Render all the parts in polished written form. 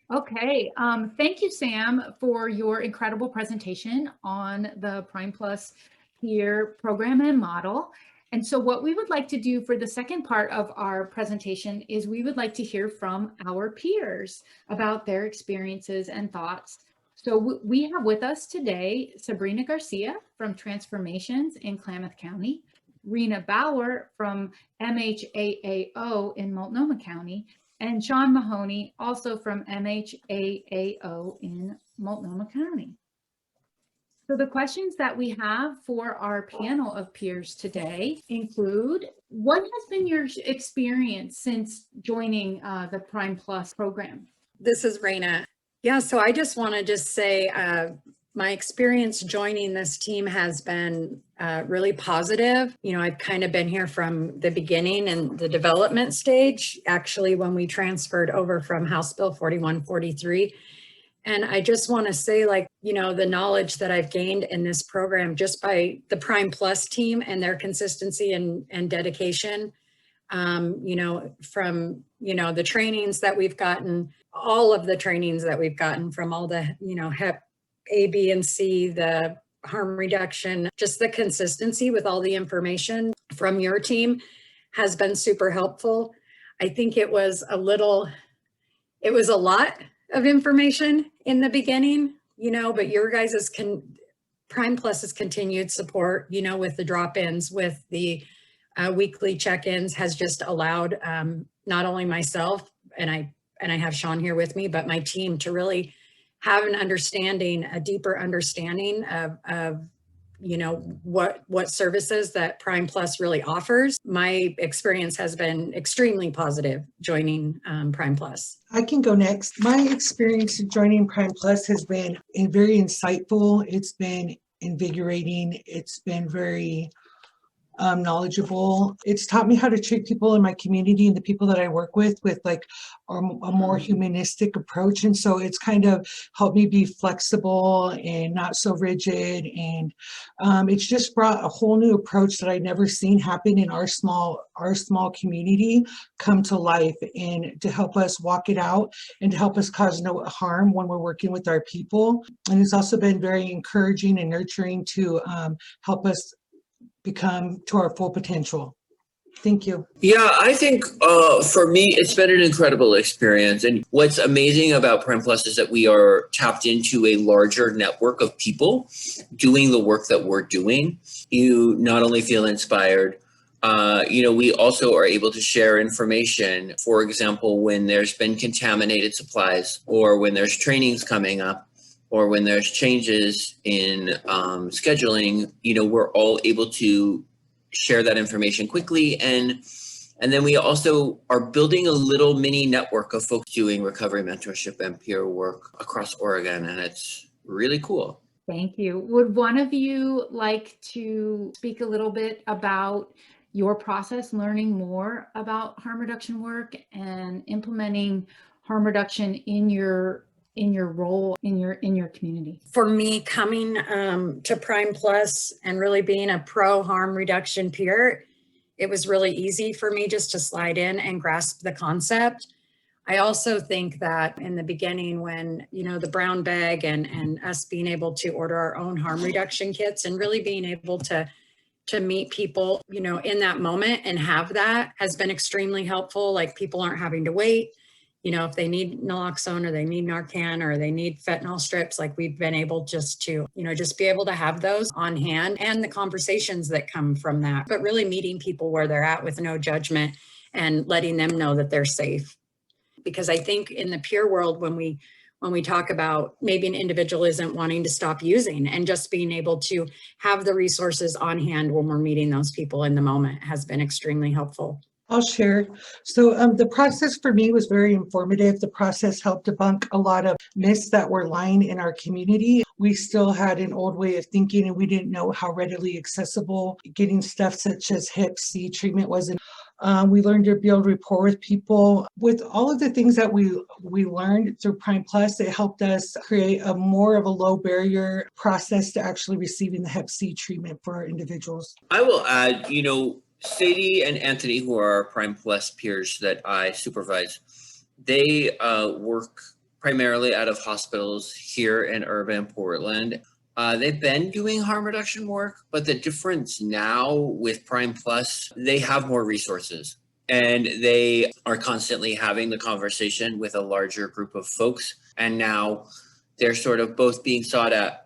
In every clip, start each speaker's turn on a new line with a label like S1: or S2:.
S1: Okay, thank you, Sam, for your incredible presentation on the Prime Plus peer program and model. And so what we would like to do for the second part of our presentation is we would like to hear from our peers about their experiences and thoughts. So we have with us today Sabrina Garcia from Transformations in Klamath County, Rena Bauer from MHAAO in Multnomah County, and Sean Mahoney, also from MHAAO in Multnomah County. So the questions that we have for our panel of peers today include, what has been your experience since joining the Prime Plus program?
S2: This is Rena. Yeah, so I just want to just say my experience joining this team has been really positive. You know, I've kind of been here from the beginning and the development stage, actually, when we transferred over from House Bill 4143. And I just want to say, like, you know, the knowledge that I've gained in this program just by the Prime Plus team and their consistency and dedication, you know, from, you know, the trainings that we've gotten, all of the trainings that we've gotten from all the, you know, HEP A, B, and C, the harm reduction, just the consistency with all the information from your team has been super helpful. I think it was a lot of information in the beginning, you know, but your guys' Prime Plus's continued support, you know, with the drop-ins, with the weekly check-ins has just allowed not only myself, and I have Sean here with me, but my team to really have an understanding, a deeper understanding of you know, what services that Prime Plus really offers. My experience has been extremely positive joining Prime Plus.
S3: I can go next. My experience joining Prime Plus has been very insightful. It's been invigorating. It's been very knowledgeable. It's taught me how to treat people in my community and the people that I work with like a more humanistic approach. And so it's kind of helped me be flexible and not so rigid. And it's just brought a whole new approach that I'd never seen happen in our small community come to life, and to help us walk it out and to help us cause no harm when we're working with our people. And it's also been very encouraging and nurturing to help us become to our full potential. Thank you.
S4: Yeah, I think for me, it's been an incredible experience. And what's amazing about Prime Plus is that we are tapped into a larger network of people doing the work that we're doing. You not only feel inspired, you know, we also are able to share information. For example, when there's been contaminated supplies, or when there's trainings coming up, or when there's changes in scheduling, you know, we're all able to share that information quickly. And then we also are building a little mini network of folks doing recovery mentorship and peer work across Oregon. And it's really cool.
S1: Thank you. Would one of you like to speak a little bit about your process, learning more about harm reduction work and implementing harm reduction in your role in your community?
S2: For me, coming to Prime Plus and really being a pro harm reduction peer, it was really easy for me just to slide in and grasp the concept. I also think that in the beginning, when, you know, the brown bag and us being able to order our own harm reduction kits and really being able to meet people, you know, in that moment and have that has been extremely helpful. Like, people aren't having to wait. You know, if they need naloxone or they need Narcan or they need fentanyl strips, like, we've been able just to, you know, just be able to have those on hand, and the conversations that come from that, but really meeting people where they're at with no judgment and letting them know that they're safe. Because I think in the peer world, when we talk about maybe an individual isn't wanting to stop using, and just being able to have the resources on hand when we're meeting those people in the moment has been extremely helpful.
S3: I'll share. So the process for me was very informative. The process helped debunk a lot of myths that were lying in our community. We still had an old way of thinking, and we didn't know how readily accessible getting stuff such as Hep C treatment was. We learned to build rapport with people. With all of the things that we learned through Prime Plus, it helped us create a more of a low barrier process to actually receiving the Hep C treatment for our individuals.
S4: I will add, you know, Sadie and Anthony, who are our Prime Plus peers that I supervise, they work primarily out of hospitals here in urban Portland. They've been doing harm reduction work, but the difference now with Prime Plus, they have more resources and they are constantly having the conversation with a larger group of folks. And now they're sort of both being sought at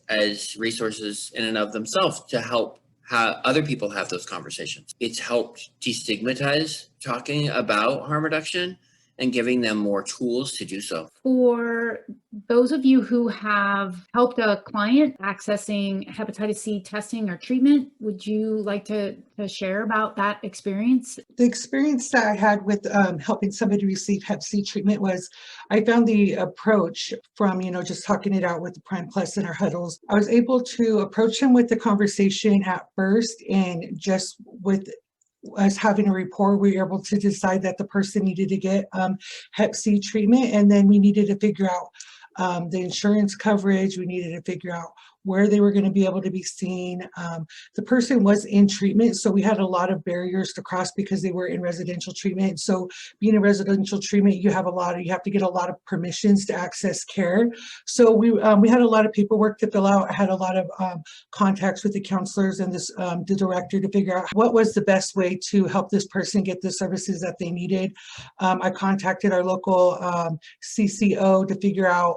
S4: as resources in and of themselves to help other people have those conversations. It's helped destigmatize talking about harm reduction and giving them more tools to do so.
S1: For those of you who have helped a client accessing hepatitis C testing or treatment, would you like to share about that experience?
S3: The experience that I had with helping somebody receive Hep C treatment was I found the approach from, just talking it out with the Prime Plus in our huddles. I was able to approach him with the conversation at first, and just with us having a rapport, we were able to decide that the person needed to get Hep C treatment, and then we needed to figure out the insurance coverage. We needed to figure out where they were going to be able to be seen. The person was in treatment, so we had a lot of barriers to cross because they were in residential treatment. So being in residential treatment, you have to get a lot of permissions to access care. So we had a lot of paperwork to fill out. I had a lot of contacts with the counselors and the director to figure out what was the best way to help this person get the services that they needed. I contacted our local CCO to figure out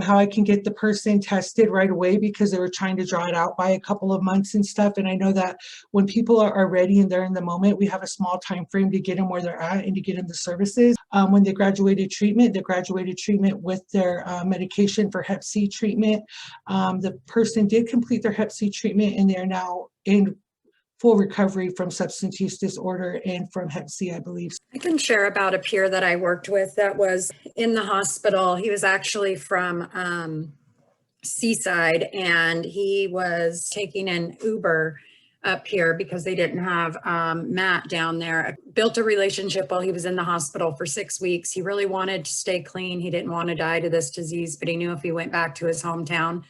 S3: how I can get the person tested right away, because they were trying to draw it out by a couple of months and stuff. And I know that when people are ready and they're in the moment, we have a small time frame to get them where they're at and to get them the services. When they graduated treatment with their medication for Hep C treatment. The person did complete their Hep C treatment, and they're now in full recovery from substance use disorder and from Hep C, I believe.
S2: I can share about a peer that I worked with that was in the hospital. He was actually from Seaside, and he was taking an Uber up here because they didn't have Matt down there. Built a relationship while he was in the hospital for 6 weeks. He really wanted to stay clean. He didn't want to die to this disease, but he knew if he went back to his hometown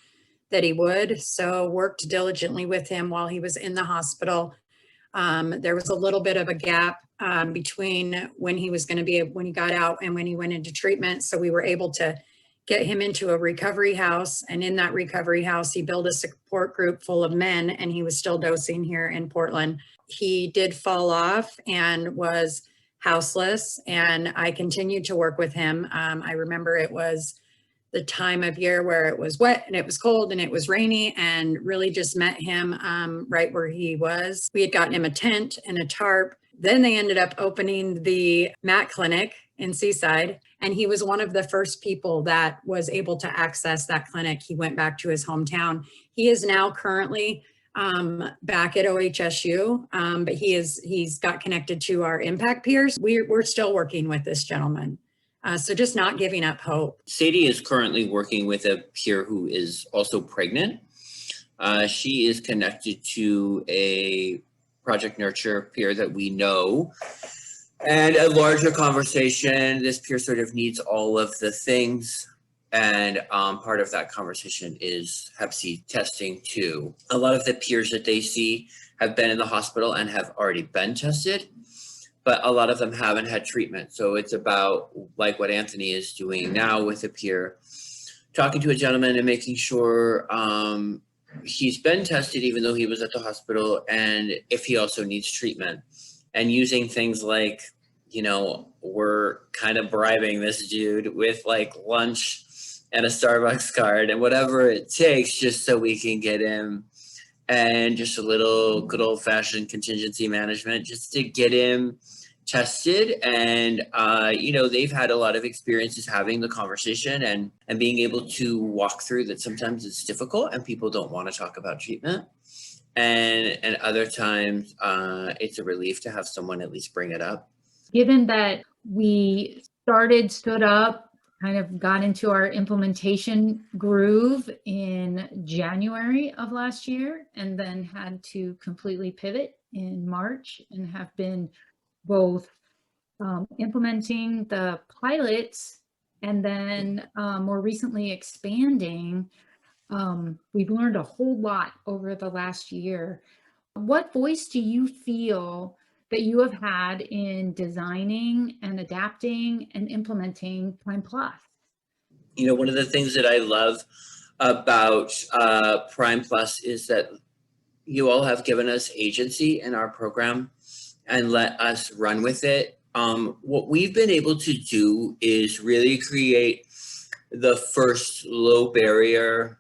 S2: that he would. So worked diligently with him while he was in the hospital. There was a little bit of a gap between when he got out and when he went into treatment. So we were able to get him into a recovery house. And in that recovery house, he built a support group full of men, and he was still dosing here in Portland. He did fall off and was houseless, and I continued to work with him. I remember it was the time of year where it was wet and it was cold and it was rainy, and really just met him right where he was. We had gotten him a tent and a tarp. Then they ended up opening the MAT clinic in Seaside, and he was one of the first people that was able to access that clinic. He went back to his hometown. He is now currently back at OHSU, but he's got connected to our impact peers. We're still working with this gentleman. So just not giving up hope.
S4: Sadie is currently working with a peer who is also pregnant. She is connected to a Project Nurture peer that we know. And a larger conversation, this peer sort of needs all of the things. And part of that conversation is Hep C testing too. A lot of the peers that they see have been in the hospital and have already been tested, but a lot of them haven't had treatment. So it's about, like what Anthony is doing now with a peer, talking to a gentleman and making sure he's been tested even though he was at the hospital, and if he also needs treatment. And using things like, we're kind of bribing this dude with like lunch and a Starbucks card and whatever it takes just so we can get him, and just a little good old fashioned contingency management just to get him tested. And they've had a lot of experiences having the conversation and being able to walk through that. Sometimes it's difficult and people don't want to talk about treatment, and other times it's a relief to have someone at least bring it up.
S1: Given that we stood up, kind of got into our implementation groove in January of last year, and then had to completely pivot in March, and have been both implementing the pilots and then more recently expanding. We've learned a whole lot over the last year. What voice do you feel that you have had in designing and adapting and implementing Prime Plus.
S4: You know, one of the things that I love about Prime Plus is that you all have given us agency in our program and let us run with it. What we've been able to do is really create the first low barrier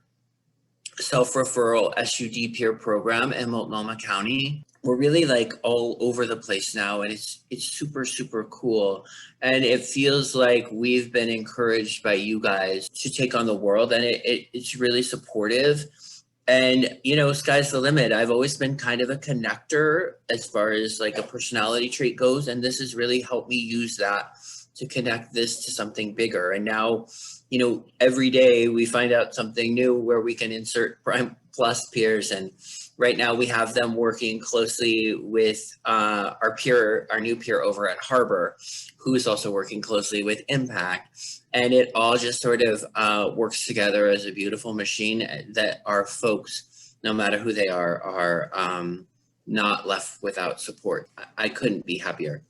S4: self-referral SUD peer program in Multnomah County. We're really like all over the place now, and it's super, super cool. And it feels like we've been encouraged by you guys to take on the world, and it's really supportive. And, you know, sky's the limit. I've always been kind of a connector as far as like a personality trait goes. And this has really helped me use that to connect this to something bigger. And now, you know, every day we find out something new where we can insert Prime Plus peers. And right now we have them working closely with our new peer over at Harbor, who's also working closely with Impact. And it all just sort of works together as a beautiful machine that our folks, no matter who they are not left without support. I couldn't be happier.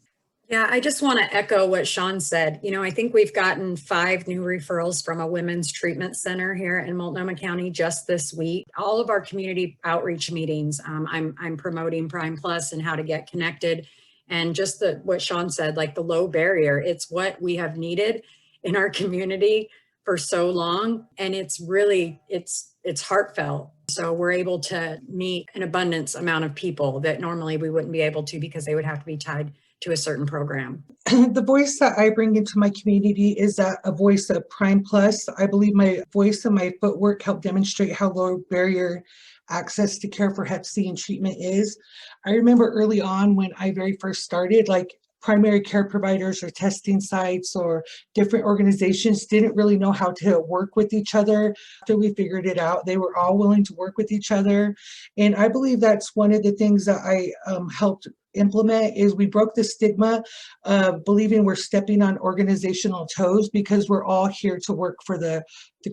S2: Yeah, I just want to echo what Sean said. You know, I think we've gotten 5 new referrals from a women's treatment center here in Multnomah County just this week. All of our community outreach meetings, I'm promoting Prime Plus and how to get connected. And just what Sean said, like the low barrier, it's what we have needed in our community for so long. And it's really, it's heartfelt. So we're able to meet an abundance amount of people that normally we wouldn't be able to because they would have to be tied to a certain program.
S3: The voice that I bring into my community is that a voice of Prime Plus. I believe my voice and my footwork help demonstrate how low barrier access to care for Hep C and treatment is. I remember early on when I very first started, like primary care providers or testing sites or different organizations didn't really know how to work with each other. After we figured it out, they were all willing to work with each other. And I believe that's one of the things that I helped implement is we broke the stigma of believing we're stepping on organizational toes because we're all here to work for the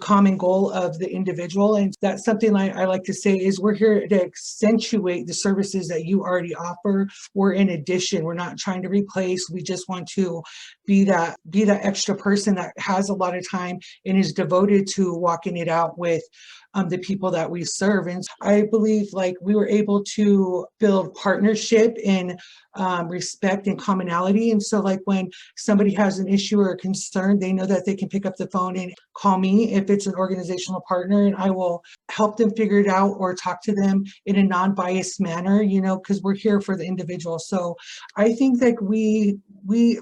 S3: common goal of the individual. And that's something I like to say is we're here to accentuate the services that you already offer. We're in addition, we're not trying to replace. We just want to be that extra person that has a lot of time and is devoted to walking it out with the people that we serve. And I believe like we were able to build partnership and respect and commonality. And so like when somebody has an issue or a concern, they know that they can pick up the phone and call me if it's an organizational partner, and I will help them figure it out or talk to them in a non-biased manner, you know, because we're here for the individual. So I think that we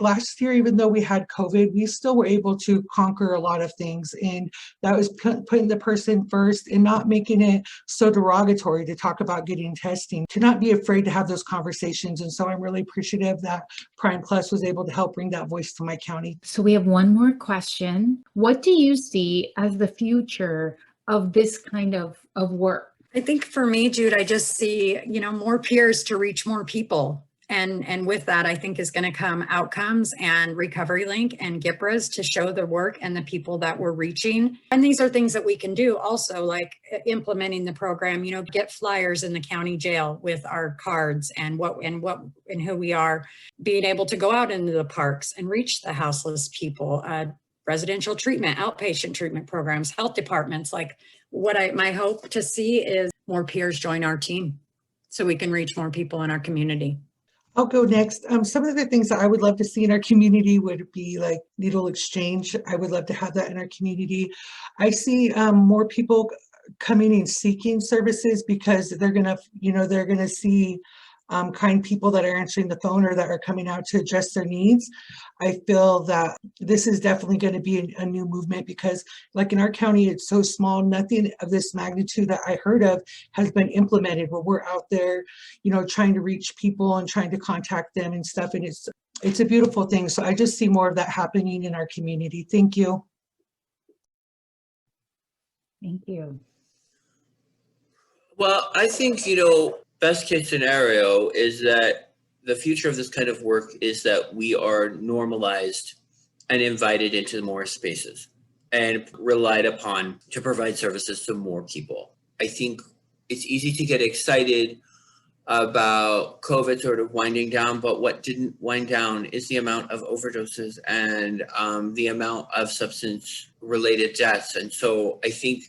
S3: last year, even though we had COVID, we still were able to conquer a lot of things. And that was putting the person first and not making it so derogatory to talk about getting testing, to not be afraid to have those conversations. And so I'm really appreciative that Prime Plus was able to help bring that voice to my county.
S1: So we have one more question. What do you see as the future of this kind of work?
S2: I think for me, Jude, I just see, you know, more peers to reach more people. And with that, I think is going to come Outcomes and Recovery Link and GIPRAs to show the work and the people that we're reaching. And these are things that we can do also, like implementing the program, you know, get flyers in the county jail with our cards and who we are, being able to go out into the parks and reach the houseless people, residential treatment, outpatient treatment programs, health departments. Like my hope to see is more peers join our team so we can reach more people in our community.
S3: I'll go next. Some of the things that I would love to see in our community would be like needle exchange. I would love to have that in our community. I see more people coming and seeking services because they're gonna see kind people that are answering the phone or that are coming out to address their needs. I feel that this is definitely going to be a new movement because like in our county, it's so small, nothing of this magnitude that I heard of has been implemented, but we're out there, you know, trying to reach people and trying to contact them and stuff. And it's a beautiful thing. So I just see more of that happening in our community. Thank you.
S1: Thank you.
S4: Well, I think, you know, best case scenario is that the future of this kind of work is that we are normalized and invited into more spaces and relied upon to provide services to more people. I think it's easy to get excited about COVID sort of winding down, but what didn't wind down is the amount of overdoses and the amount of substance related deaths. And so I think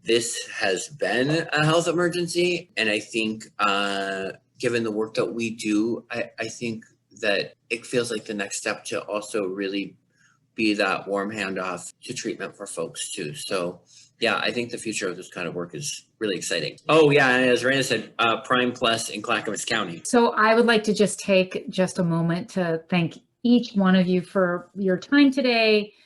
S4: this has been a health emergency. And I think given the work that we do, I think that it feels like the next step to also really be that warm handoff to treatment for folks too. So yeah, I think the future of this kind of work is really exciting. Oh yeah, and as Raina said, Prime Plus in Clackamas County.
S1: So I would like to just take just a moment to thank each one of you for your time today,